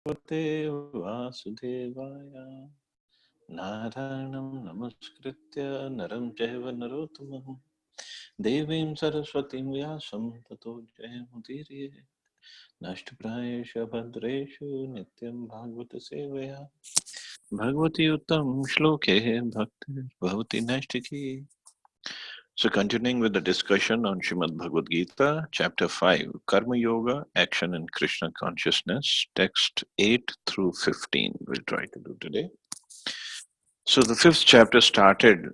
भगवते वासुदेवाय नारायणं नमस्कृत्य नरं चैव नरोत्तमं देवीं सरस्वतीं व्यासं ततो जयमुदीरये नष्टप्रायेषु भद्रेषु नित्यं भागवत सेवया भगवती उत्तम श्लोके भक्तिर्भवति नैष्ठिकी. So continuing with the discussion on Srimad Bhagavad Gita, chapter 5, Karma Yoga, Action in Krishna Consciousness, text 8 through 15, we'll try to do today. So the fifth chapter started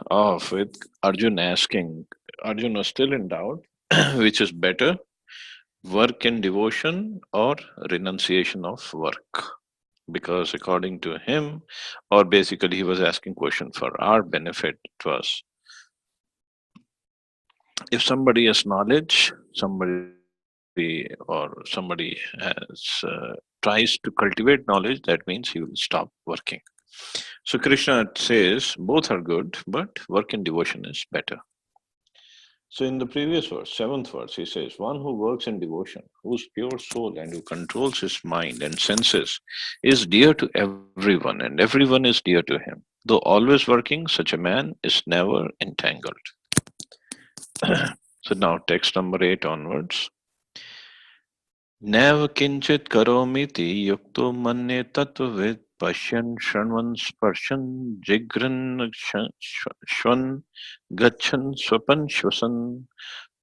off with Arjun was still in doubt, which is better, work and devotion or renunciation of work. Because according to him, or basically he was asking question for our benefit, it was if somebody has knowledge, somebody tries to cultivate knowledge, that means he will stop working. So Krishna says both are good, but work and devotion is better. So in the previous verse, seventh verse, he says, one who works in devotion, whose pure soul and who controls his mind and senses is dear to everyone and everyone is dear to him. Though always working, such a man is never entangled. So now text number 8 onwards. नैव किंचित करोमीति युक्तो मन्ये तत्त्ववित् पश्यन् शृण्वन् स्पर्शन् जिघ्रन् श्वन् गच्छन् स्वपन् श्वसन्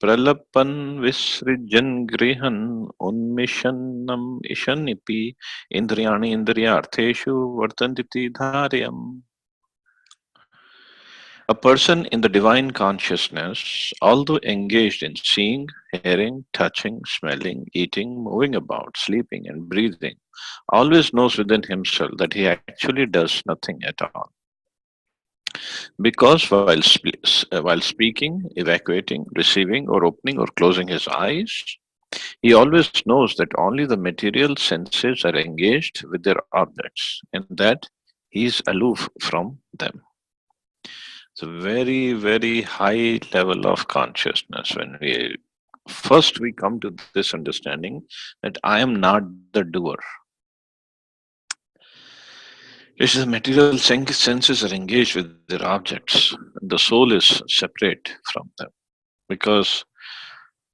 प्रलपन् विसृजन् गृहन् उन्मिषन्नम् इषन्निपि इन्द्रियाणि इन्द्रियार्थेषु वर्तन्ते धारयम्. A person in the divine consciousness, although engaged in seeing, hearing, touching, smelling, eating, moving about, sleeping, and breathing, always knows within himself that he actually does nothing at all. Because while speaking, evacuating, receiving, or opening or closing his eyes, he always knows that only the material senses are engaged with their objects and that he is aloof from them. It's a very, very high level of consciousness when we come to this understanding that I am not the doer. It's the material senses are engaged with their objects. The soul is separate from them because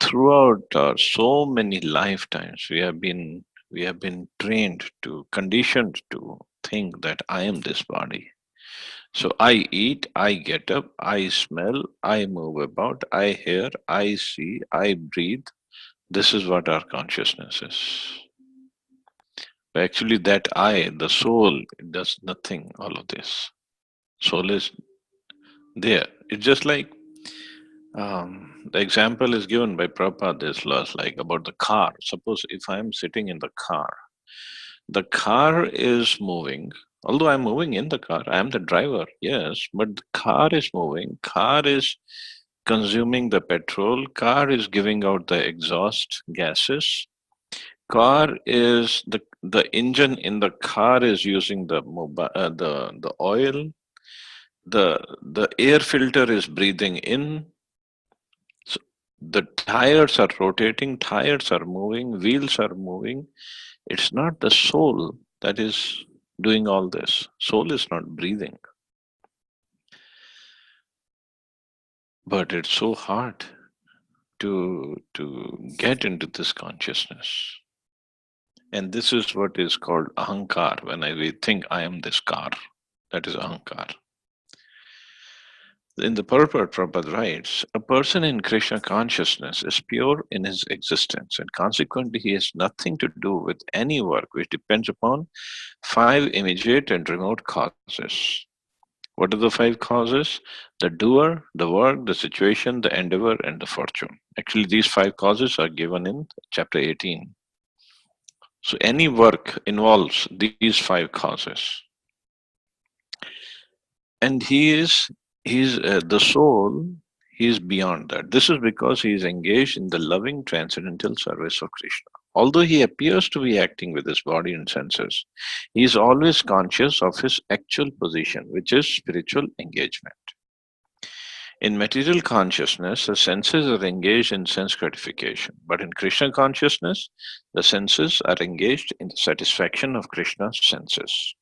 throughout so many lifetimes we have been trained to conditioned to think that I am this body. So I eat, I get up, I smell, I move about, I hear, I see, I breathe. This is what our consciousness is. Actually, that I, the soul, does nothing, all of this. Soul is there. It's just like the example is given by Prabhupada, this was like about the car. Suppose if I'm sitting in the car is moving. Although I'm moving in the car, I'm the driver, yes, but the car is moving. Car is consuming the petrol. Car is giving out the exhaust gases. Car is the engine in the car is using the oil. The air filter is breathing in. So the tires are rotating. Tires are moving. Wheels are moving. It's not the soul that is doing all this. Soul is not breathing. But it's so hard to get into this consciousness. And this is what is called ahankar. When we think I am this car, that is ahankar. In the purport, Prabhupada writes, a person in Krishna consciousness is pure in his existence, and consequently he has nothing to do with any work which depends upon 5 immediate and remote causes. What are the 5 causes? The doer, the work, the situation, the endeavor, and the fortune. Actually, these 5 causes are given in chapter 18. So any work involves these 5 causes. And he's the soul, he is beyond that. This is because he is engaged in the loving transcendental service of Krishna. Although he appears to be acting with his body and senses, he is always conscious of his actual position, which is spiritual engagement. In material consciousness, the senses are engaged in sense gratification, but in Krishna consciousness, the senses are engaged in the satisfaction of Krishna's senses.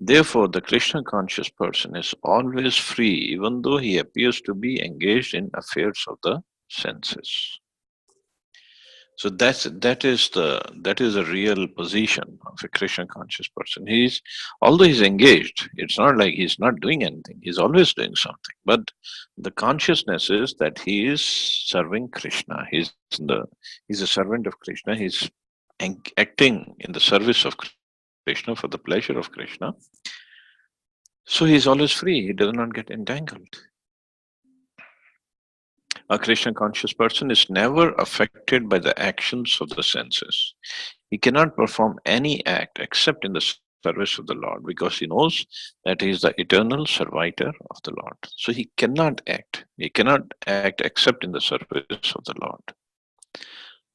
Therefore, the Krishna conscious person is always free, even though he appears to be engaged in affairs of the senses. So that is a real position of a Krishna conscious person. Although he's engaged, it's not like he's not doing anything. He's always doing something. But the consciousness is that he is serving Krishna. He's a servant of Krishna. He's acting in the service of Krishna for the pleasure of Krishna. So he's always free. He does not get entangled. A Krishna conscious person is never affected by the actions of the senses. He cannot perform any act except in the service of the Lord because he knows that he is the eternal servitor of the Lord. So he cannot act. He cannot act except in the service of the Lord.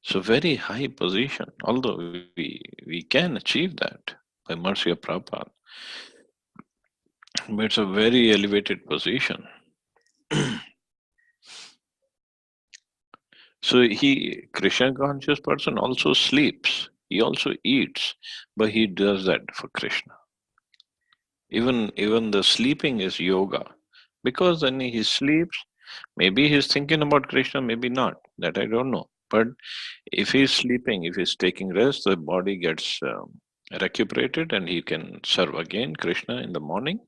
So very high position, although we can achieve that by mercy of Prabhupada. But it's a very elevated position. So Krishna conscious person also sleeps. He also eats, but he does that for Krishna. Even the sleeping is yoga, because when he sleeps, maybe he's thinking about Krishna, maybe not. That I don't know. But if he's sleeping, if he's taking rest, the body gets recuperated, and he can serve again Krishna in the morning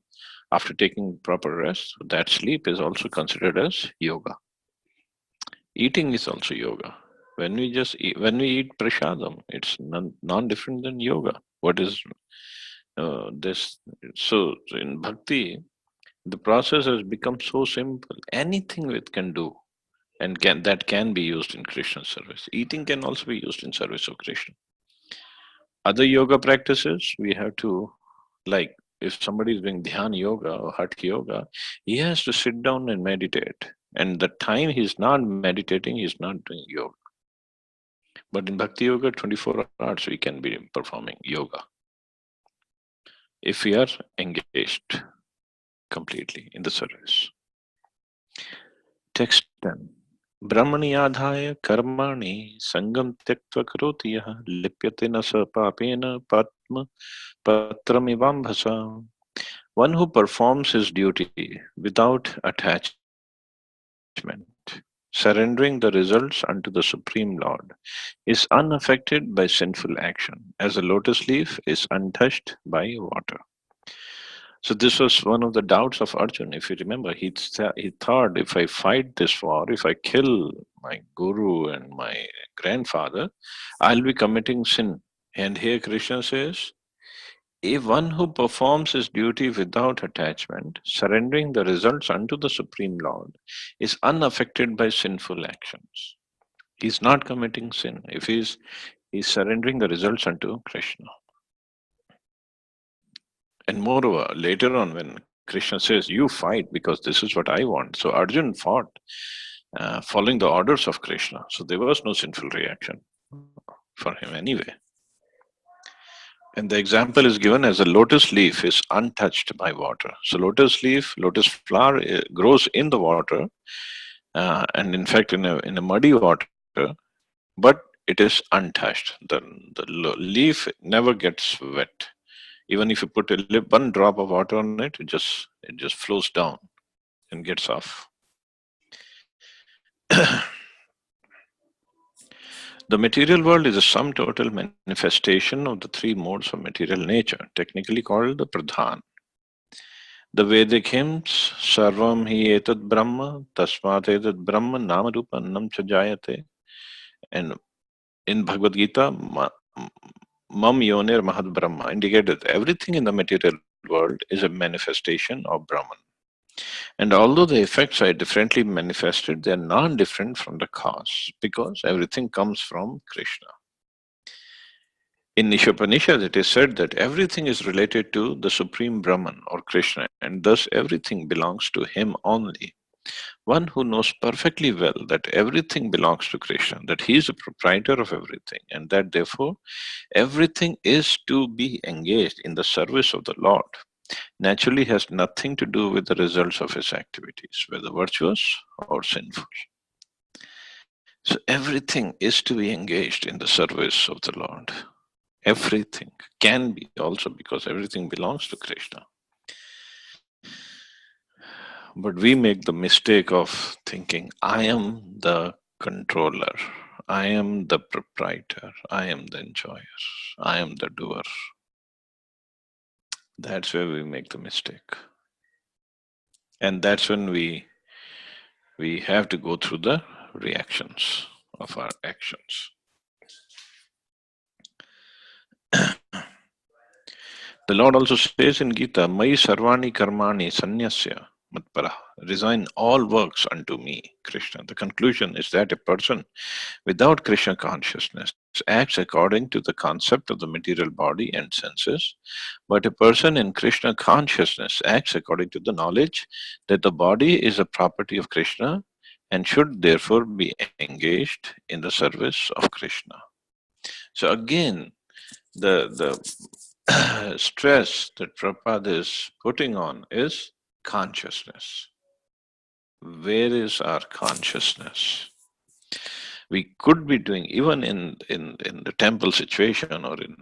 after taking proper rest. So that sleep is also considered as yoga. Eating is also yoga. When we eat prasadam, it's non different than yoga. What is this? So in bhakti, the process has become so simple. Anything it can do, and can be used in Krishna service. Eating can also be used in service of Krishna. Other yoga practices, we have to, like, if somebody is doing dhyan yoga or hatha yoga, he has to sit down and meditate. And the time he's not meditating, he's not doing yoga. But in Bhakti Yoga, 24 hours we can be performing yoga if we are engaged completely in the service. Text 10. Brahmani adhaya karmani sangam tyaktva karoti yaha lipyate na sa papena patma patramivam bhasa. One who performs his duty without attachment, surrendering the results unto the Supreme Lord, is unaffected by sinful action, as a lotus leaf is untouched by water. So this was one of the doubts of Arjun. If you remember, he thought, if I fight this war, if I kill my guru and my grandfather, I'll be committing sin. And here Krishna says, if one who performs his duty without attachment, surrendering the results unto the Supreme Lord, is unaffected by sinful actions. He's not committing sin if he's surrendering the results unto Krishna. And moreover, later on, when Krishna says, you fight because this is what I want. So Arjun fought following the orders of Krishna. So there was no sinful reaction for him anyway. And the example is given as a lotus leaf is untouched by water. So lotus leaf, lotus flower grows in the water, and in fact in a muddy water, but it is untouched. The leaf never gets wet. Even if you put one drop of water on it, it just flows down and gets off. The material world is a sum total manifestation of the three modes of material nature, technically called the pradhan. The Vedic hymns, Sarvam hi etad Brahma, Tasmat etad Brahma, Namarupa Annam Chajayate, and in Bhagavad Gita, Mam Yonir Mahad Brahma, indicated that everything in the material world is a manifestation of Brahman. And although the effects are differently manifested, they are not different from the cause, because everything comes from Krishna. In Nishopanishad, it is said that everything is related to the Supreme Brahman or Krishna, and thus everything belongs to him only. One who knows perfectly well that everything belongs to Krishna, that he is the proprietor of everything, and that therefore everything is to be engaged in the service of the Lord, naturally has nothing to do with the results of his activities, whether virtuous or sinful. So everything is to be engaged in the service of the Lord. Everything can be also, because everything belongs to Krishna. But we make the mistake of thinking, I am the controller, I am the proprietor, I am the enjoyer, I am the doer. That's where we make the mistake. And that's when we have to go through the reactions of our actions. The Lord also says in Gita, Mai sarvani karmani sanyasya matpara. Resign all works unto me, Krishna. The conclusion is that a person without Krishna consciousness acts according to the concept of the material body and senses, but a person in Krishna consciousness acts according to the knowledge that the body is a property of Krishna and should therefore be engaged in the service of Krishna. So again, the stress that Prabhupada is putting on is consciousness. Where is our consciousness? We could be doing, even in the temple situation or in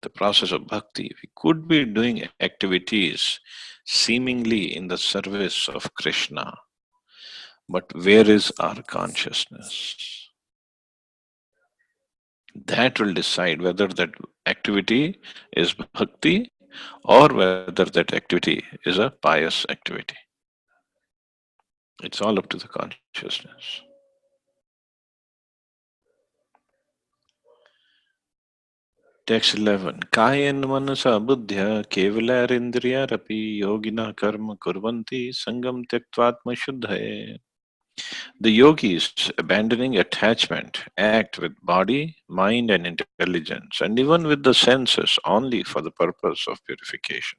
the process of bhakti, we could be doing activities seemingly in the service of Krishna. But where is our consciousness? That will decide whether that activity is bhakti or whether that activity is a pious activity. It's all up to the consciousness. Text 11. Kayen manasa buddhya kevalarindriyarapi yogina karma kurvanti sangam tyaktvatma shuddhaye. The yogis, abandoning attachment, act with body, mind, and intelligence, and even with the senses only for the purpose of purification.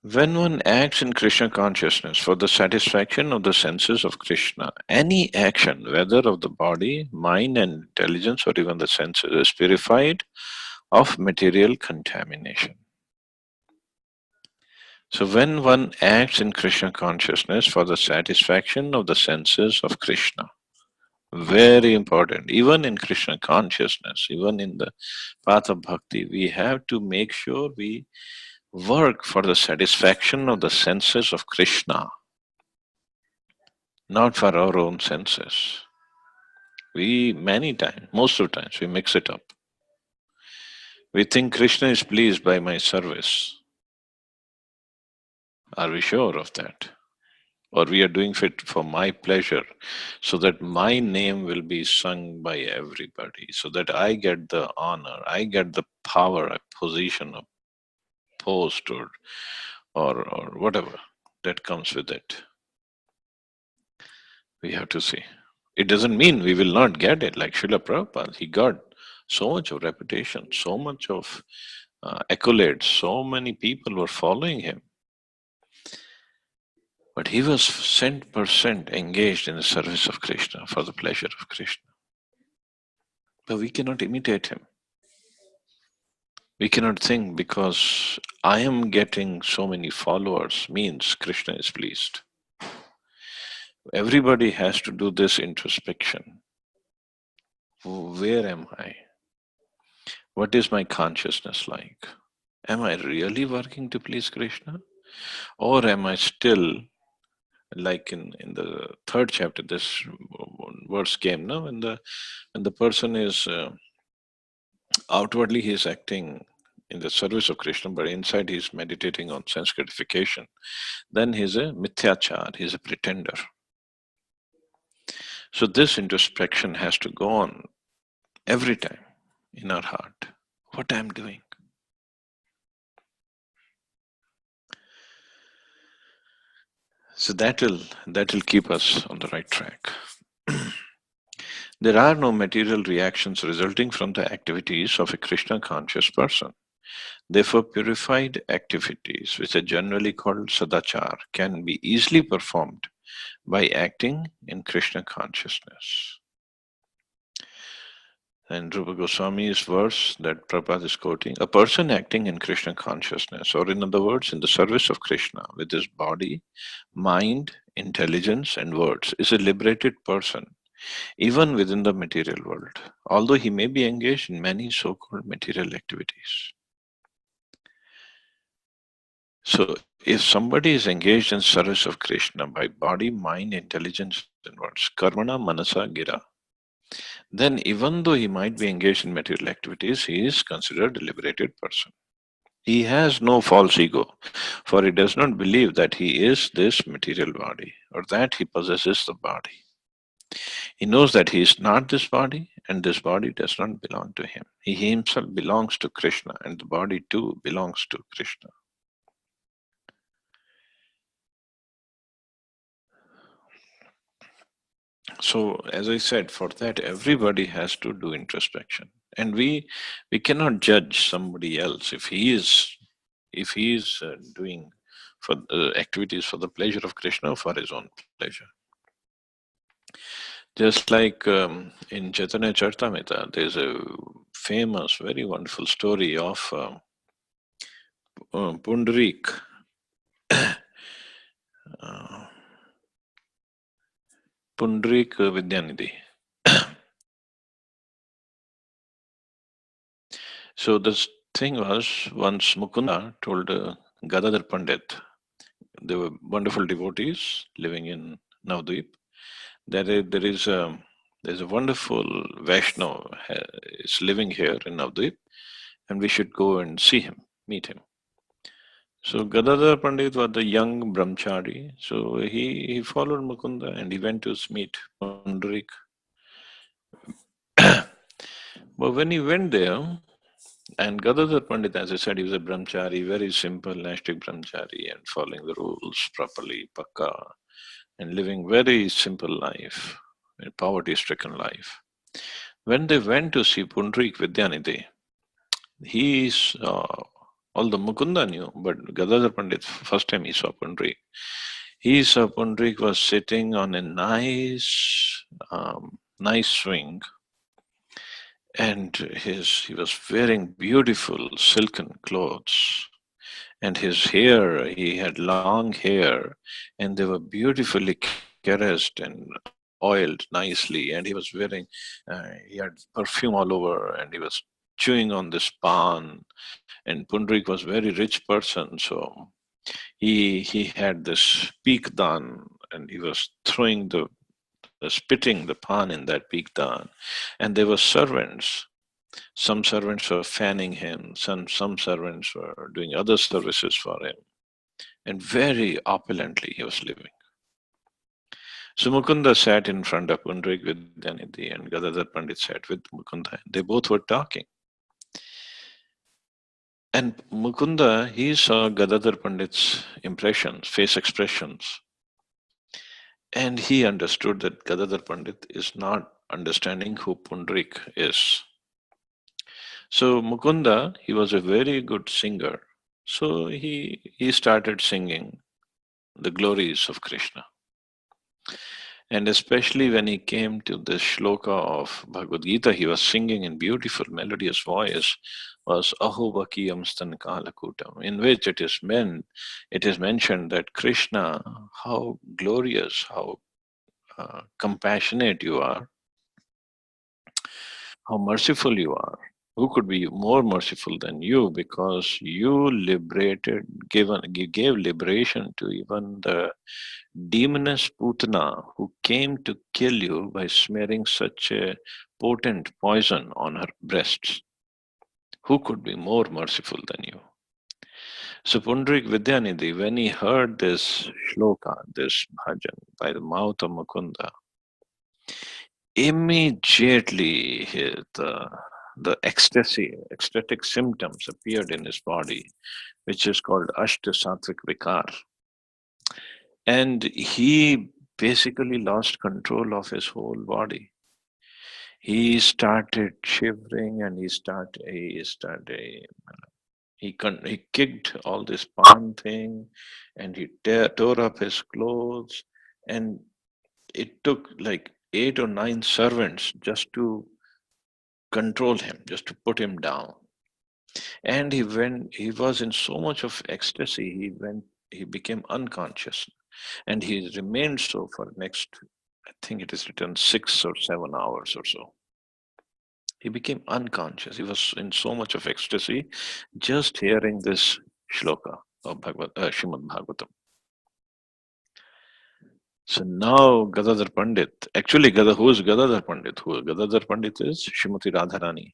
When one acts in Krishna consciousness for the satisfaction of the senses of Krishna, any action, whether of the body, mind, and intelligence, or even the senses, is purified of material contamination. So when one acts in Krishna consciousness for the satisfaction of the senses of Krishna, very important, even in Krishna consciousness, even in the path of bhakti, we have to make sure we work for the satisfaction of the senses of Krishna, not for our own senses. We many times, most of the times, we mix it up. We think Krishna is pleased by my service. Are we sure of that? Or we are doing it for my pleasure, so that my name will be sung by everybody, so that I get the honor, I get the power, a position, a post, or whatever that comes with it. We have to see. It doesn't mean we will not get it. Like Srila Prabhupada, he got so much of reputation, so much of accolades, so many people were following him. But he was 100% engaged in the service of Krishna, for the pleasure of Krishna. But we cannot imitate him. We cannot think because I am getting so many followers means Krishna is pleased. Everybody has to do this introspection. Where am I? What is my consciousness like? Am I really working to please Krishna? Or am I still, like in the third chapter, this verse came, no? When the person is outwardly he is acting in the service of Krishna, but inside he is meditating on sense gratification, then he is a mithyachar, he is a pretender. So this introspection has to go on every time in our heart. What I am doing. So that will keep us on the right track. There are no material reactions resulting from the activities of a Krishna conscious person. Therefore, purified activities, which are generally called sadachar, can be easily performed by acting in Krishna consciousness. And Rupa Goswami's verse that Prabhupada is quoting, a person acting in Krishna consciousness, or in other words, in the service of Krishna with his body, mind, intelligence, and words, is a liberated person, even within the material world, although he may be engaged in many so-called material activities. So, if somebody is engaged in service of Krishna by body, mind, intelligence, and words, karmana, manasa, gira, then even though he might be engaged in material activities, he is considered a liberated person. He has no false ego, for he does not believe that he is this material body or that he possesses the body. He knows that he is not this body and this body does not belong to him. He himself belongs to Krishna and the body too belongs to Krishna. So, as I said, for that everybody has to do introspection, and we cannot judge somebody else if he is doing for activities for the pleasure of Krishna or for his own pleasure. Just like in Chaitanya Charitamrita, there's a famous, very wonderful story of Pundarik. uh, Pundarik Vidyanidhi. So this thing was, once Mukunda told Gadadhar Pandit, they were wonderful devotees living in Navadvip. There's a wonderful Vaishnav is living here in Navadvip, and we should go and see him, meet him. So Gadadhar Pandit was the young brahmachari. So he followed Mukunda and he went to meet Pundarik. But when he went there, and Gadadhar Pandit, as I said, he was a brahmachari, very simple, Nashtik brahmachari, and following the rules properly, pakka, and living very simple life, a poverty-stricken life. When they went to see Pundarik Vidyanidhi, he's although Mukunda knew, but Gadadhar Pandit, first time he saw Pundarik, he saw Pundarik was sitting on a nice swing, and he was wearing beautiful silken clothes, and his hair, he had long hair, and they were beautifully caressed and oiled nicely, and he was wearing, he had perfume all over, and he was chewing on this pan, and Pundarik was very rich person, so he had this peak dan, and he was throwing spitting the pan in that peak dan, and there were servants. Some servants were fanning him, some servants were doing other services for him, and very opulently he was living. So Mukunda sat in front of Pundarik Vidyanidhi, and Gadadhar Pandit sat with Mukunda. They both were talking. And Mukunda, he saw Gadadhar Pandit's impressions, face expressions, and he understood that Gadadhar Pandit is not understanding who Pundarik is. So Mukunda, he was a very good singer. So he started singing the glories of Krishna. And especially when he came to the shloka of Bhagavad Gita, he was singing in beautiful melodious voice, was Ahobakiyam Stan Kalakutam, in which it is mentioned that Krishna, how glorious, how compassionate you are, how merciful you are. Who could be more merciful than you? Because you you gave liberation to even the demoness Putana who came to kill you by smearing such a potent poison on her breasts. Who could be more merciful than you? So Pundarik Vidyanidhi, when he heard this shloka, this bhajan by the mouth of Mukunda, immediately the ecstatic symptoms appeared in his body, which is called Ashta Sattvic Vikar. And he basically lost control of his whole body. He started shivering, and he kicked all this palm thing, and he tore up his clothes, and it took like 8 or 9 servants just to control him, just to put him down. And he was in so much of ecstasy, he became unconscious. And he remained so for next, I think it is written 6 or 7 hours or so. He became unconscious. He was in so much of ecstasy just hearing this shloka of Srimad Bhagavatam. So now Gadadhar Pandit, actually who is Gadadhar Pandit? Gadadhar Pandit is Srimati Radharani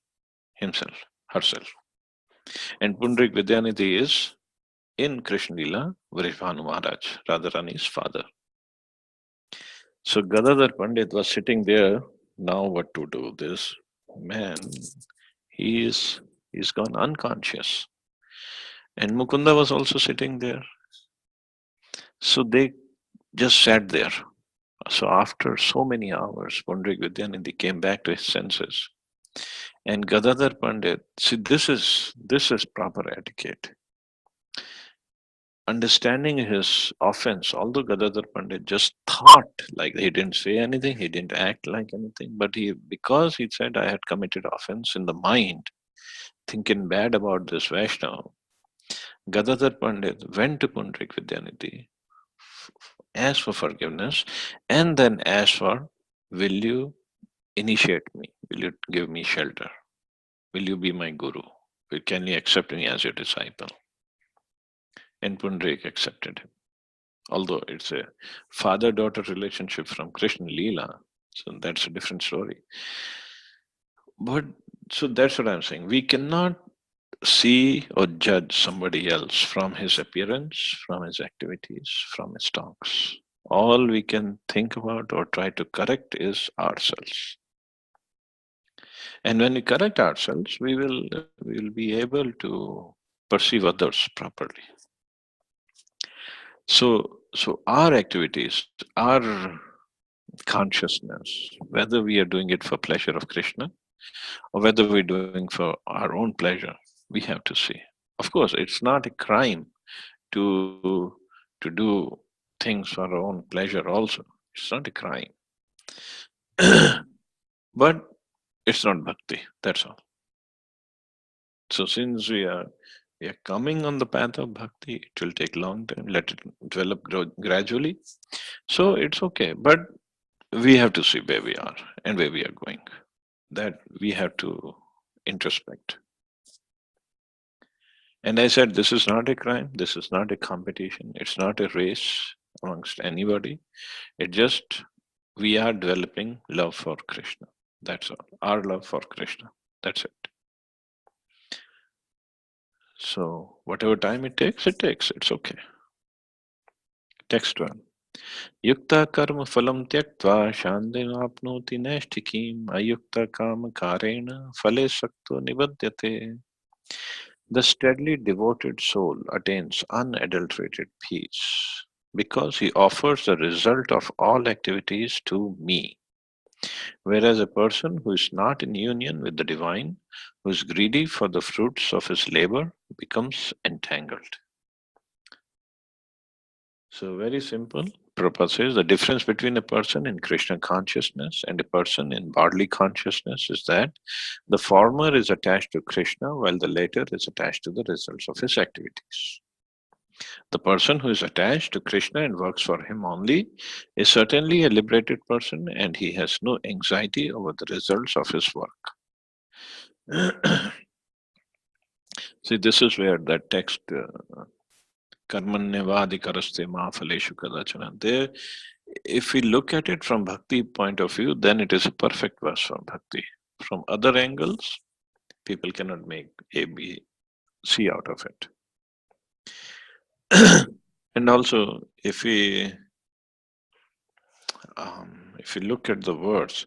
herself. And Pundrik Vidyanidhi is in Krishna Lila, Vrishbhanu Maharaj, Radharani's father. So Gadadhar Pandit was sitting there. Now what to do? This man, he's gone unconscious. And Mukunda was also sitting there. So they just sat there. So after so many hours, Pundrik Vidyanidhi came back to his senses. And Gadadhar Pandit, see, this is proper etiquette. Understanding his offense, although Gadadhar Pandit just thought, like, he didn't say anything, he didn't act like anything, but because he said, I had committed offense in the mind, thinking bad about this Vaishnava, Gadadhar Pandit went to Pundrik Vidyanidhi, asked for forgiveness, and then asked for, will you initiate me? Will you give me shelter? Will you be my guru? Can you accept me as your disciple? And Pundrik accepted him. Although it's a father-daughter relationship from Krishna Leela, so that's a different story. But so that's what I'm saying. We cannot see or judge somebody else from his appearance, from his activities, from his talks. All we can think about or try to correct is ourselves. And when we correct ourselves, we will be able to perceive others properly. So our activities, our consciousness, whether we are doing it for pleasure of Krishna or whether we're doing for our own pleasure, we have to see. Of course, it's not a crime to do things for our own pleasure also. It's not a crime. But it's not bhakti, that's all. So since we are coming on the path of bhakti, it will take long time, let it develop gradually. So it's okay. But we have to see where we are and where we are going. That we have to introspect. And I said, this is not a crime, this is not a competition, it's not a race amongst anybody. It just, we are developing love for Krishna. That's all. Our love for Krishna. That's it. So whatever time it takes, it's okay. Text one. Yukta karma phalam tyaktva shandinapnoti nashtikim ayukta kama karena phale sakto nibadyate. The steadily devoted soul attains unadulterated peace because he offers the result of all activities to me. Whereas a person who is not in union with the divine, who is greedy for the fruits of his labor, becomes entangled. So, very simple. Prabhupada says the difference between a person in Krishna consciousness and a person in bodily consciousness is that the former is attached to Krishna while the latter is attached to the results of his activities. The person who is attached to Krishna and works for him only is certainly a liberated person and he has no anxiety over the results of his work. See, this is where that text Karmanyavadi karaste ma phaleshu kadachana. There, if we look at it from bhakti point of view, then it is a perfect verse from bhakti. From other angles, people cannot make A, B, C out of it. And also, if we look at the words,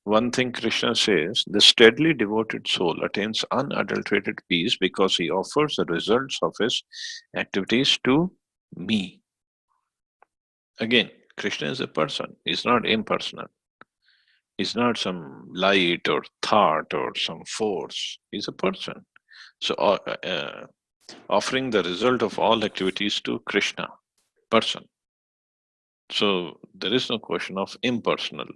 one thing Krishna says, the steadily devoted soul attains unadulterated peace because he offers the results of his activities to me. Again, Krishna is a person, he's not impersonal. He's not some light or thought or some force. He's a person. So offering the result of all activities to Krishna, person. So there is no question of impersonal.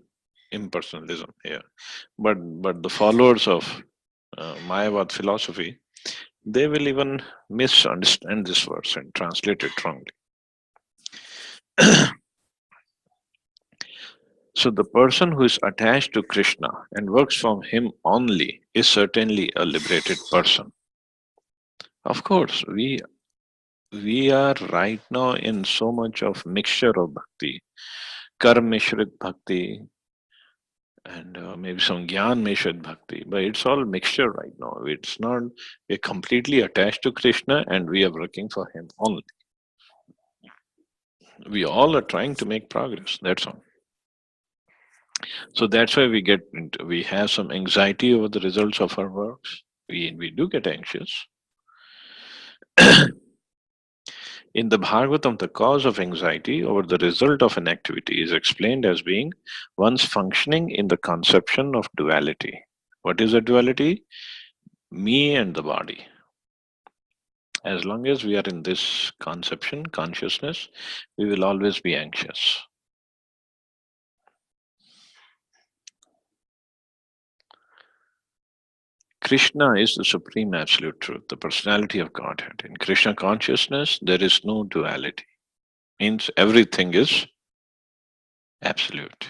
impersonalism here. But the followers of Mayavad philosophy, they will even misunderstand this verse and translate it wrongly. So the person who is attached to Krishna and works from him only is certainly a liberated person. Of course, we are right now in so much of mixture of bhakti, karma mishrit bhakti, and maybe some gyan mishrit bhakti, but it's all mixture right now. It's not we're completely attached to Krishna and we are working for him only. We all are trying to make progress. That's all. So that's why we have some anxiety over the results of our works. We do get anxious. In the Bhagavatam, the cause of anxiety over the result of an activity is explained as being one's functioning in the conception of duality. What is a duality? Me and the body. As long as we are in this conception, consciousness, we will always be anxious. Krishna is the supreme absolute truth, the personality of Godhead. In Krishna consciousness, there is no duality. Means everything is absolute.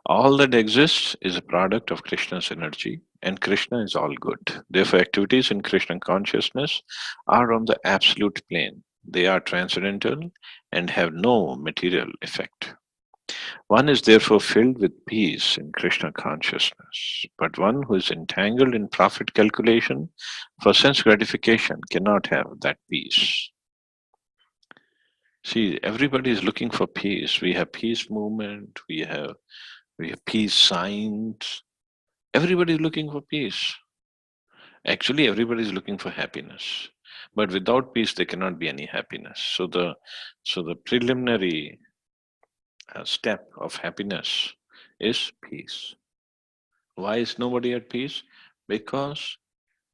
All that exists is a product of Krishna's energy, and Krishna is all good. Therefore, activities in Krishna consciousness are on the absolute plane. They are transcendental and have no material effect. One is therefore filled with peace in Krishna consciousness, but one who is entangled in profit calculation for sense gratification cannot have that peace. See, everybody is looking for peace. We have peace movement, we have peace signs. Everybody is looking for peace. Actually, everybody is looking for happiness. But without peace, there cannot be any happiness. So the preliminary step of happiness is peace. Why is nobody at peace? Because,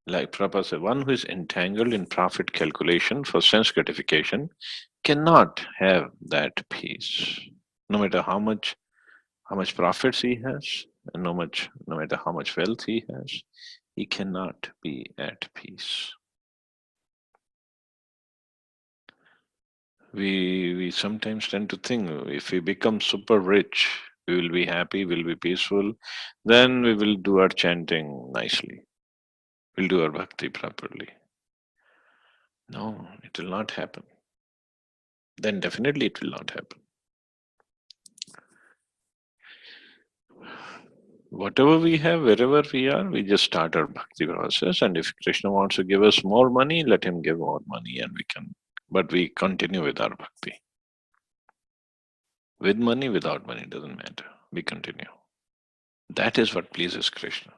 like Prabhupada said, one who is entangled in profit calculation for sense gratification cannot have that peace. No matter how much profits he has, and no matter how much wealth he has, he cannot be at peace. We sometimes tend to think if we become super rich, we will be happy, we'll be peaceful, then we will do our chanting nicely. We'll do our bhakti properly. No, it will not happen. Then definitely it will not happen. Whatever we have, wherever we are, we just start our bhakti process. And if Krishna wants to give us more money, let him give more money and we can. But we continue with our bhakti. With money, without money, doesn't matter. We continue. That is what pleases Krishna.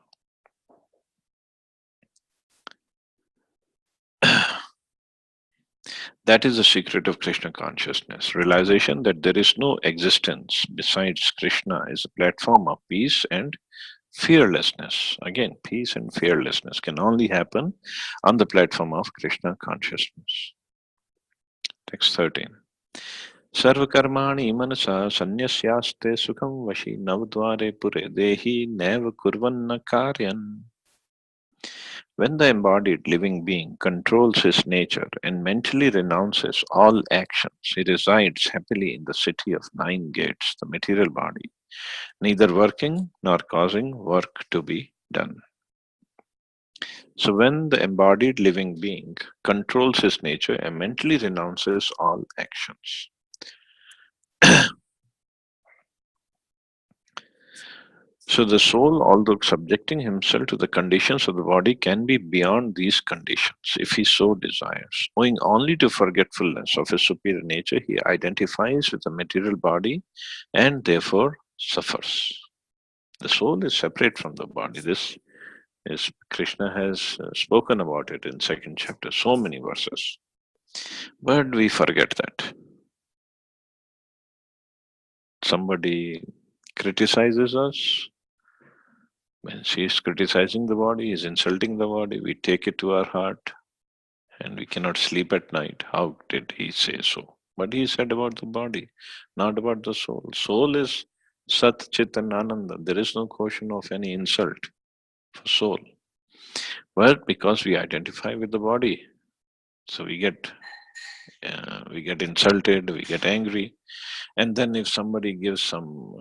That is the secret of Krishna consciousness. Realization that there is no existence besides Krishna is a platform of peace and fearlessness. Again, peace and fearlessness can only happen on the platform of Krishna consciousness. Text 13. Sarvakarmani manasa sanyasyaste sukham vashi navdvare pure dehi neva kurvanna karyan. When the embodied living being controls his nature and mentally renounces all actions, he resides happily in the city of nine gates, the material body, neither working nor causing work to be done. So, when the embodied living being controls his nature and mentally renounces all actions, so the soul, although subjecting himself to the conditions of the body, can be beyond these conditions if he so desires. Owing only to forgetfulness of his superior nature, he identifies with the material body and therefore suffers. The soul is separate from the body. This is Krishna has spoken about it in second chapter, so many verses. But we forget that. Somebody criticizes us. When she is criticizing the body, is insulting the body, we take it to our heart and we cannot sleep at night. How did he say so? But he said about the body, not about the soul. Soul is Sat Chit and Ananda. There is no question of any insult for soul. Well, because we identify with the body, so we get insulted, we get angry, and then if somebody gives some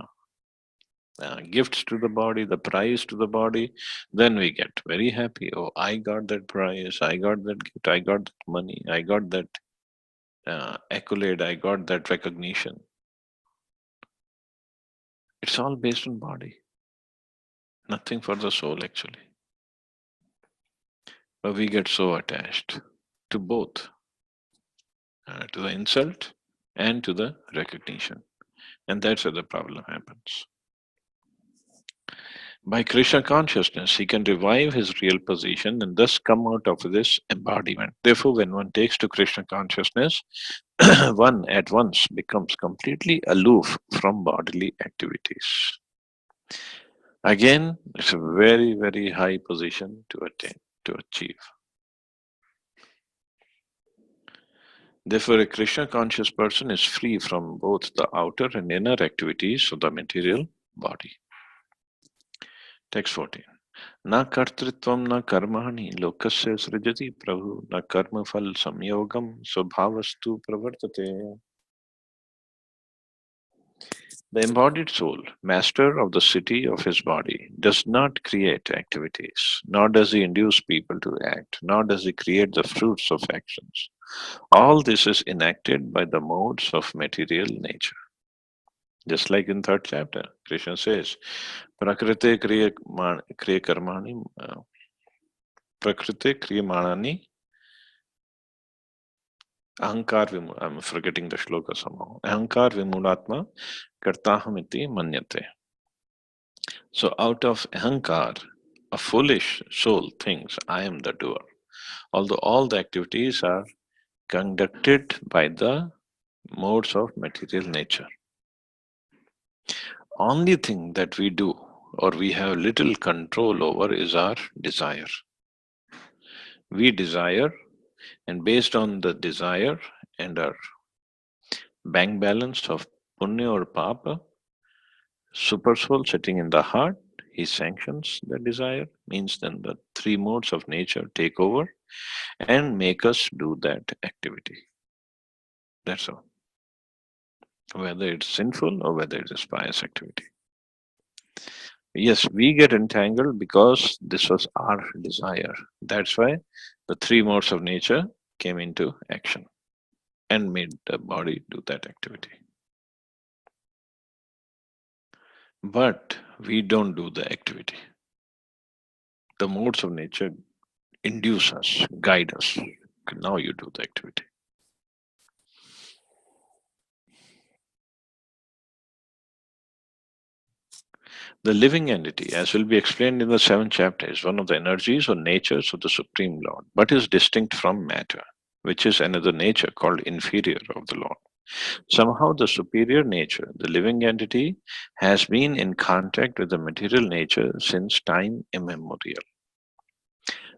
gifts to the body, the prize to the body, then we get very happy. Oh, I got that prize, I got that gift, I got that money, I got that accolade, I got that recognition. It's all based on body, nothing for the soul actually. But we get so attached to both, to the insult and to the recognition. And that's where the problem happens. By Krishna consciousness, he can revive his real position and thus come out of this embodiment. Therefore, when one takes to Krishna consciousness, one at once becomes completely aloof from bodily activities. Again, it's a very, very high position to attain, to achieve. Therefore, a Krishna conscious person is free from both the outer and inner activities of the material body. Text 14. न कर्तृत्वं न कर्माणि लोकस्य सृजति प्रभु न कर्मफल संयोगं स्वभावस्तु प्रवर्तते. The embodied soul, master of the city of his body, does not create activities, nor does he induce people to act, nor does he create the fruits of actions. All this is enacted by the modes of material nature. Just like in third chapter, Krishna says, Prakriti kriya karmani, Prakriti kriyamanani ahankar vimu. I'm forgetting the shloka somehow. Ahankar vimulatma kartahamiti manyate. So out of ahankar, a foolish soul thinks, I am the doer. Although all the activities are conducted by the modes of material nature. Only thing that we do or we have little control over is our desire. We desire, and based on the desire and our bank balance of punya or papa, super soul sitting in the heart, he sanctions the desire, means then the three modes of nature take over and make us do that activity. That's all. Whether it's sinful or whether it is pious activity. Yes, we get entangled because this was our desire. That's why the three modes of nature came into action and made the body do that activity. But we don't do the activity. The modes of nature induce us, guide us. Now you do the activity. The living entity, as will be explained in the seventh chapter, is one of the energies or natures of the Supreme Lord, but is distinct from matter, which is another nature called inferior of the Lord. Somehow, the superior nature, the living entity, has been in contact with the material nature since time immemorial.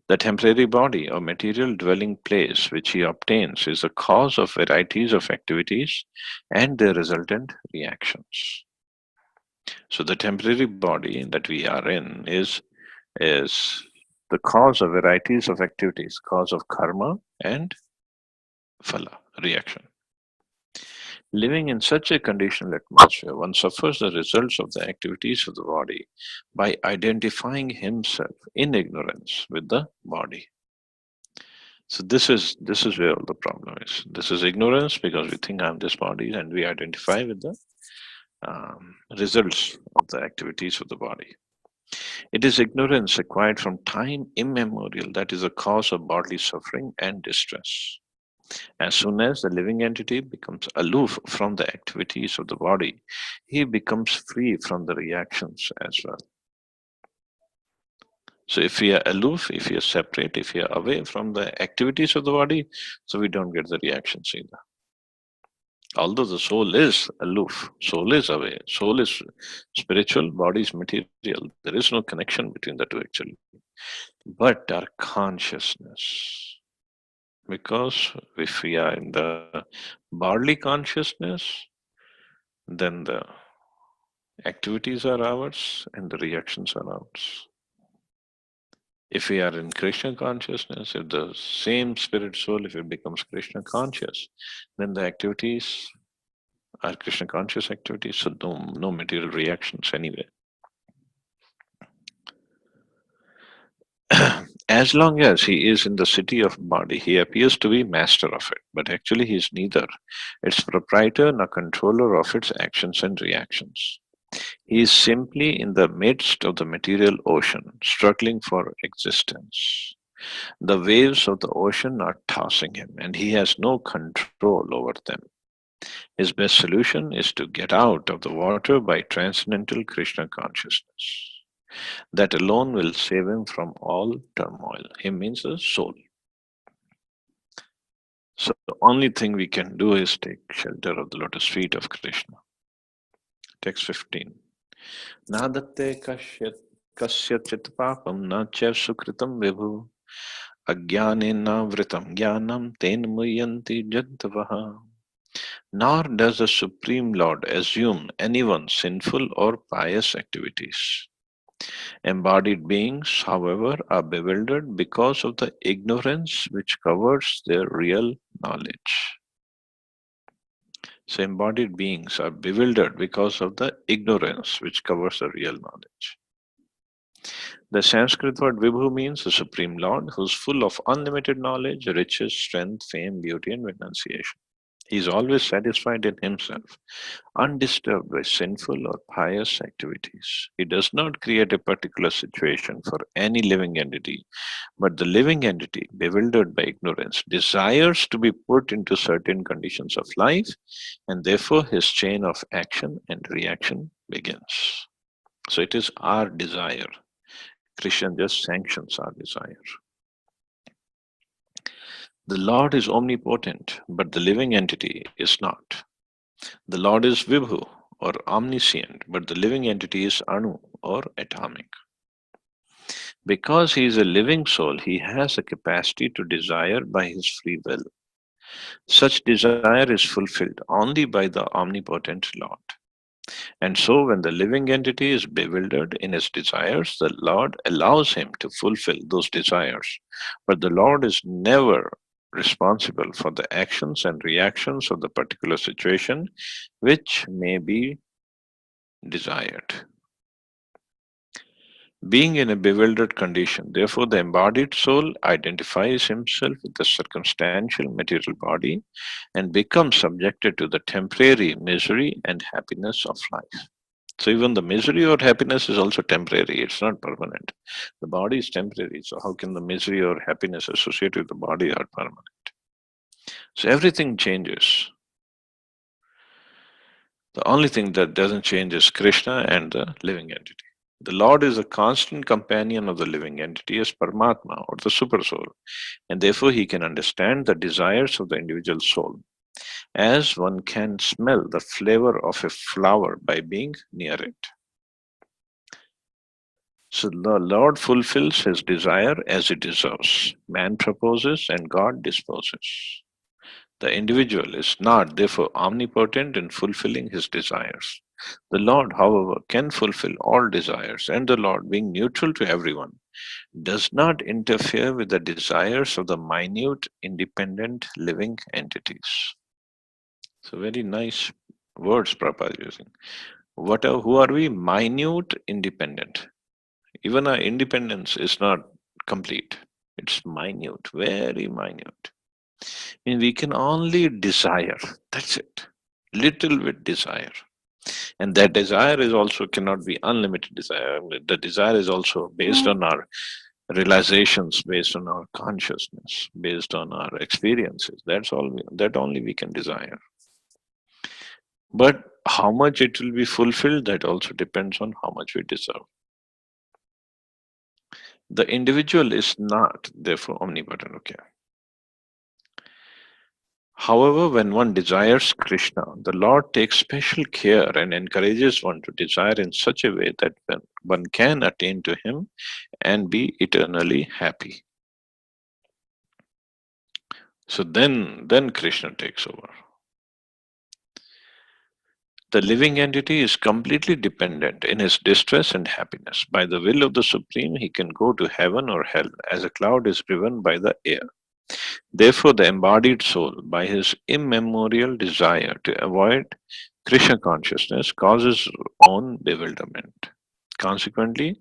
The temporary body or material dwelling place which he obtains is the cause of varieties of activities and their resultant reactions. So the temporary body that we are in is the cause of varieties of activities, cause of karma and phala, reaction. Living in such a conditional atmosphere, one suffers the results of the activities of the body by identifying himself in ignorance with the body. So this is where all the problem is. This is ignorance because we think I'm this body and we identify with the results of the activities of the body. It is ignorance acquired from time immemorial that is a cause of bodily suffering and distress. As soon as the living entity becomes aloof from the activities of the body, he becomes free from the reactions as well. So if we are aloof, if we are separate, if we are away from the activities of the body, so we don't get the reactions either. Although the soul is aloof, soul is away, soul is spiritual, body is material. There is no connection between the two actually. But our consciousness, because if we are in the bodily consciousness, then the Activities are ours and the reactions are ours. If we are in Krishna consciousness, if the same spirit soul, if it becomes Krishna conscious, then the activities are Krishna conscious activities, so no material reactions anyway. As long as he is in the city of body, he appears to be master of it, but actually he is neither its proprietor nor controller of its actions and reactions. He is simply in the midst of the material ocean, struggling for existence. The waves of the ocean are tossing him, and he has no control over them. His best solution is to get out of the water by transcendental Krishna consciousness. That alone will save him from all turmoil. Him means a soul. So the only thing we can do is take shelter of the lotus feet of Krishna. Text 15. Nadatte kasyachit papam na chev sukritam vibhu ajnanena vritam jnanam ten muyanti jantavaha. Nor does the Supreme Lord assume anyone's sinful or pious activities. Embodied beings, however, are bewildered because of the ignorance which covers their real knowledge. So, embodied beings are bewildered because of the ignorance which covers the real knowledge. The Sanskrit word Vibhu means the Supreme Lord, who is full of unlimited knowledge, riches, strength, fame, beauty, and renunciation. He is always satisfied in himself, undisturbed by sinful or pious activities. He does not create a particular situation for any living entity, but the living entity, bewildered by ignorance, desires to be put into certain conditions of life, and therefore his chain of action and reaction begins. So it is our desire. Krishna just sanctions our desire. The Lord is omnipotent, but the living entity is not. The Lord is Vibhu or omniscient, but the living entity is Anu or atomic. Because he is a living soul, he has a capacity to desire by his free will. Such desire is fulfilled only by the omnipotent Lord. And so, when the living entity is bewildered in his desires, the Lord allows him to fulfill those desires. But the Lord is never responsible for the actions and reactions of the particular situation which may be desired. Being in a bewildered condition, therefore, the embodied soul identifies himself with the circumstantial material body and becomes subjected to the temporary misery and happiness of life. So, even the misery or happiness is also temporary, it's not permanent. The body is temporary, so how can the misery or happiness associated with the body are permanent? So, everything changes. The only thing that doesn't change is Krishna and the living entity. The Lord is a constant companion of the living entity as Paramatma or the super soul, and therefore he can understand the desires of the individual soul, as one can smell the flavor of a flower by being near it. So the Lord fulfills his desire as he deserves. Man proposes and God disposes. The individual is not, therefore, omnipotent in fulfilling his desires. The Lord, however, can fulfill all desires, and the Lord, being neutral to everyone, does not interfere with the desires of the minute, independent living entities. So, very nice words Prabhupada is using. Who are we? Minute, independent. Even our independence is not complete. It's minute, very minute. And we can only desire. That's it. Little bit desire. And that desire is also cannot be unlimited desire. The desire is also based on our realizations, based on our consciousness, based on our experiences. That's all that only we can desire. But how much it will be fulfilled, that also depends on how much we deserve. The individual is not, therefore, omnipotent. Okay. However, when one desires Krishna, the Lord takes special care and encourages one to desire in such a way that one can attain to Him and be eternally happy. So then Krishna takes over. The living entity is completely dependent in his distress and happiness. By the will of the Supreme, he can go to heaven or hell, as a cloud is driven by the air. Therefore, the embodied soul, by his immemorial desire to avoid Krishna consciousness, causes own bewilderment. Consequently,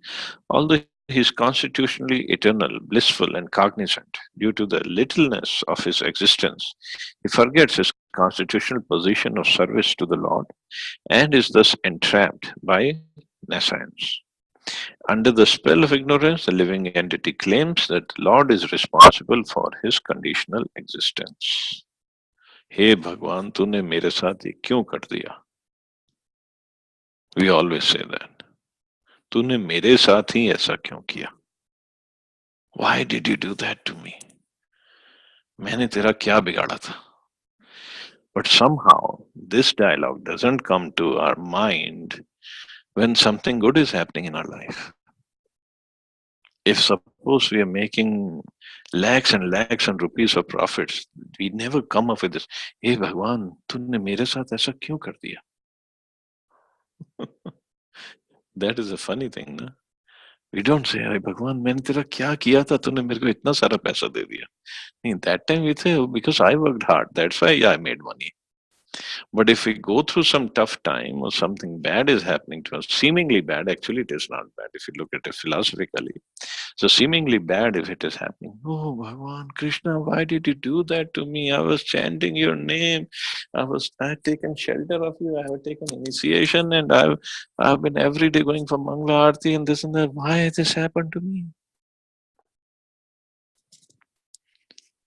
although he is constitutionally eternal, blissful, and cognizant, due to the littleness of his existence, he forgets his constitutional position of service to the Lord and is thus entrapped by nescience. Under the spell of ignorance, the living entity claims that the Lord is responsible for his conditional existence. हे भगवान तूने मेरे साथ ये क्यों कर दिया? We always say that. तूने मेरे साथ ही ऐसा क्यों किया? Why did you do that to me? मैंने तेरा क्या बिगाड़ा था? But somehow this dialogue doesn't come to our mind when something good is happening in our life. If suppose we are making lakhs and rupees of profits, we never come up with this. Hey Bhagwan, तूने मेरे साथ ऐसा क्यों कर दिया? That is a funny thing, na? We don't say, "Hey Bhagwan, मैंने तेरा क्या किया था? तूने मेरे को इतना सारा पैसा दे दिया." In that time we say, "Oh, because I worked hard. That's why I made money." But if we go through some tough time or something bad is happening to us, seemingly bad, actually it is not bad if you look at it philosophically. So seemingly bad if it is happening. Oh Bhagwan Krishna, why did you do that to me? I was chanting your name. I had taken shelter of you. I have taken initiation and I've been every day going for Mangala Aarti and this and that. Why this happened to me?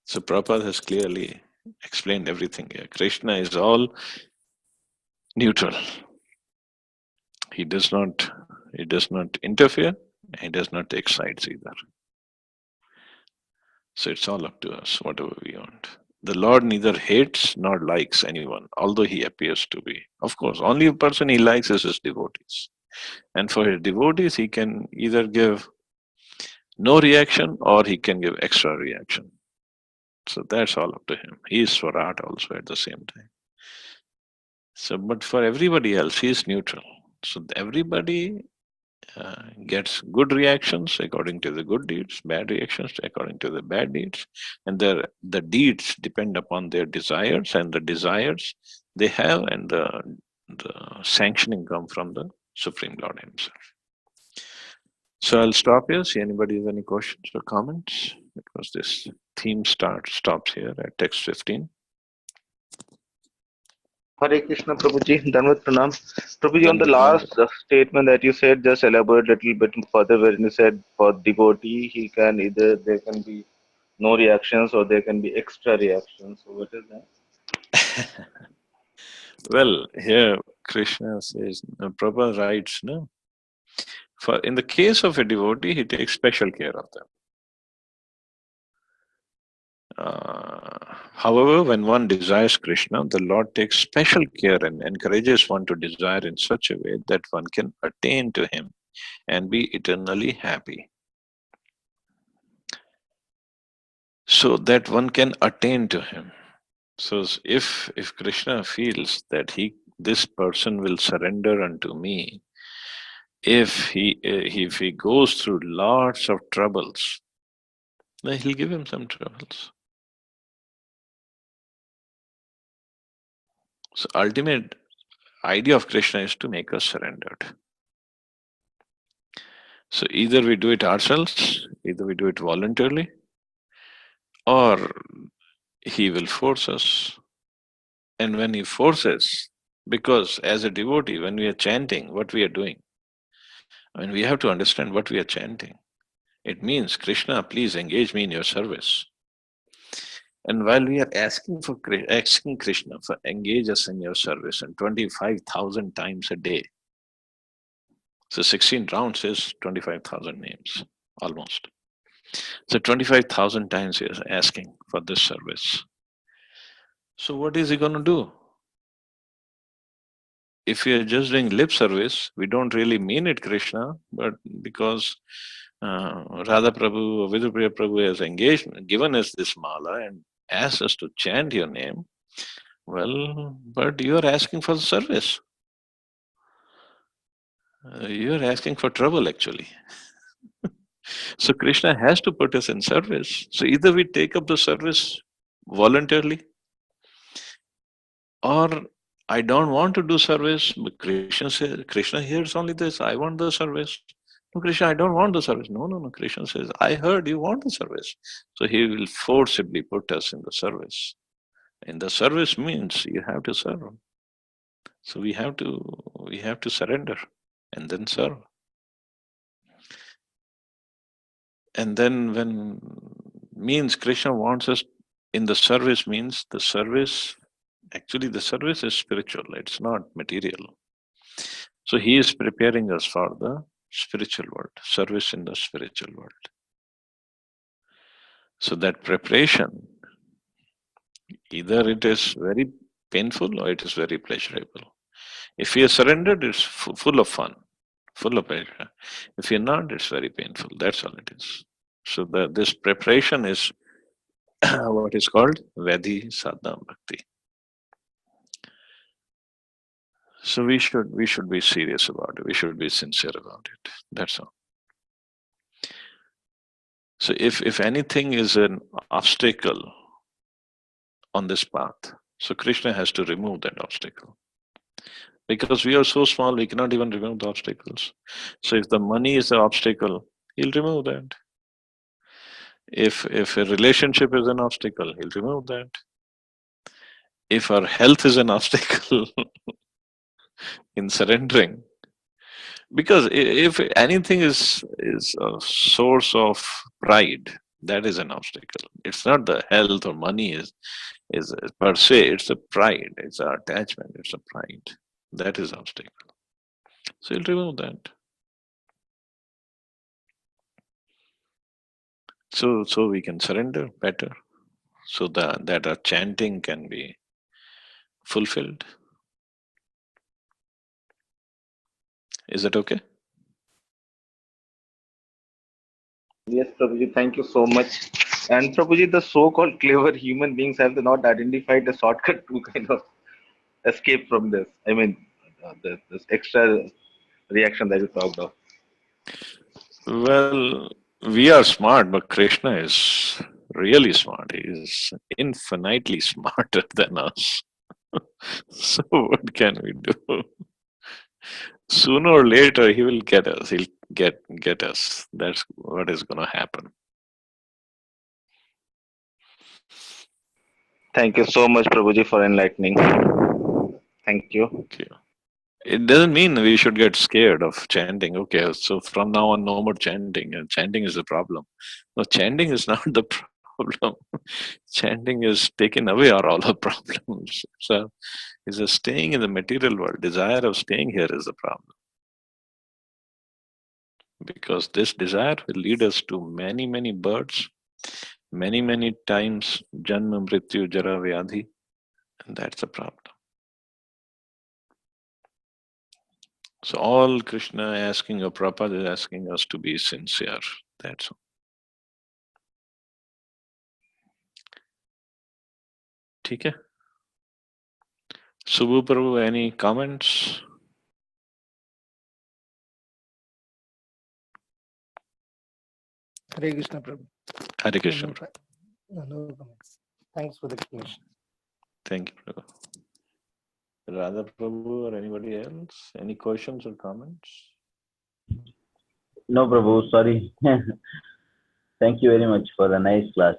So Prabhupada has clearly explained everything here. Krishna is all neutral. He does not interfere. He does not take sides either. So it's all up to us, whatever we want. The Lord neither hates nor likes anyone, although he appears to be. Of course, only a person he likes is his devotees. And for his devotees, he can either give no reaction or he can give extra reaction. So that's all up to him. He is Swarat also at the same time. So, but for everybody else, he is neutral. So everybody gets good reactions according to the good deeds, bad reactions according to the bad deeds, and the deeds depend upon their desires, and the desires they have, and the sanctioning come from the Supreme Lord Himself. So I'll stop here. See anybody has any questions or comments, because this theme stops here at text 15. Hare Krishna, Prabhuji. Dhanvat Pranam. Prabhuji, on the Dandavat, last Dandavat. statement that you said, just elaborate a little bit further where you said for devotee, he can either, there can be no reactions or there can be extra reactions. So what is that? Well, here Krishna says, Prabhupada writes, no? For in the case of a devotee, he takes special care of them. However, when one desires Krishna, the Lord takes special care and encourages one to desire in such a way that one can attain to Him and be eternally happy. So that one can attain to Him. So if Krishna feels that this person will surrender unto me, if he goes through lots of troubles, then he'll give him some troubles. So ultimate idea of Krishna is to make us surrendered. So either we do it ourselves, either we do it voluntarily, or he will force us. And when he forces, because as a devotee, when we are chanting, what we are doing, I mean, we have to understand what we are chanting. It means, Krishna, please engage me in your service. And while we are asking Krishna for engage us in your service, and 25,000 times a day. So 16 rounds is 25,000 names, almost. So 25,000 times he is asking for this service. So what is he going to do? If we are just doing lip service, we don't really mean it, Krishna, but because Radha Prabhu or Vidupriya Prabhu has engaged, given us this mala and asked us to chant your name, well, but you are asking for the service. You're asking for trouble, actually. So Krishna has to put us in service. So either we take up the service voluntarily, or I don't want to do service. But Krishna hears only this. I want the service. No, Krishna, I don't want the service. No. Krishna says, I heard you want the service. So he will forcibly put us in the service. And the service means you have to serve. So we have to surrender and then serve. And then when means Krishna wants us in the service means the service is spiritual, it's not material. So he is preparing us for the spiritual world, service in the spiritual world. So that preparation, either it is very painful or it is very pleasurable. If you are surrendered, it's full of fun, full of pleasure. If you're not, it's very painful. That's all it is. So this preparation is what is called Vedhi Sadhana Bhakti. So we should be serious about it. We should be sincere about it. That's all. So if anything is an obstacle on this path, so Krishna has to remove that obstacle. Because we are so small, we cannot even remove the obstacles. So if the money is the obstacle, he'll remove that. If a relationship is an obstacle, he'll remove that. If our health is an obstacle in surrendering, because if anything is a source of pride, that is an obstacle. It's not the health or money is per se, it's a pride, it's an attachment, it's a pride. That is obstacle. So you'll remove that. So we can surrender better, so that our chanting can be fulfilled. Is that okay? Yes, Prabhuji, thank you so much. And Prabhuji, the so-called clever human beings have not identified a shortcut to kind of escape from this. I mean, this extra reaction that you talked of. Well, we are smart, but Krishna is really smart. He is infinitely smarter than us. So what can we do? Sooner or later, he will get us. He'll get us. That's what is going to happen. Thank you so much, Prabhuji, for enlightening. Thank you. Okay. It doesn't mean we should get scared of chanting. Okay, so from now on, no more chanting. And chanting is the problem. No, chanting is not the problem. Chanting is taking away all our problems. So, is a staying in the material world. Desire of staying here is the problem. Because this desire will lead us to many births, many times Janma, Mrityu, Jara, Vyadhi, and that's the problem. So all Krishna asking, or Prabhupada is asking us to be sincere. That's all. ठीक है? Subbu Prabhu, any comments? Hare Krishna, Prabhu. Hare Krishna. No comments. Thanks for the explanation. Thank you, Prabhu. Radha Prabhu or anybody else? Any questions or comments? No, Prabhu, sorry. Thank you very much for the nice class.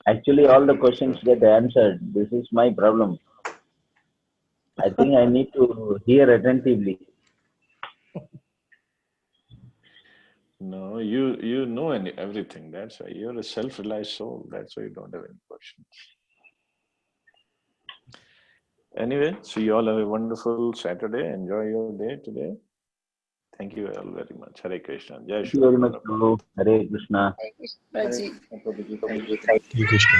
Actually, all the questions get answered. This is my problem. I think I need to hear attentively. No, you know everything. That's why you're a self-realized soul. That's why you don't have any questions. Anyway, so you all have a wonderful Saturday. Enjoy your day today. Thank you all very much. Hare Krishna. Jai Thank you very much, Prabhu. Hare Krishna. Hare Krishna, Prabhuji. Thank you. Hare Krishna.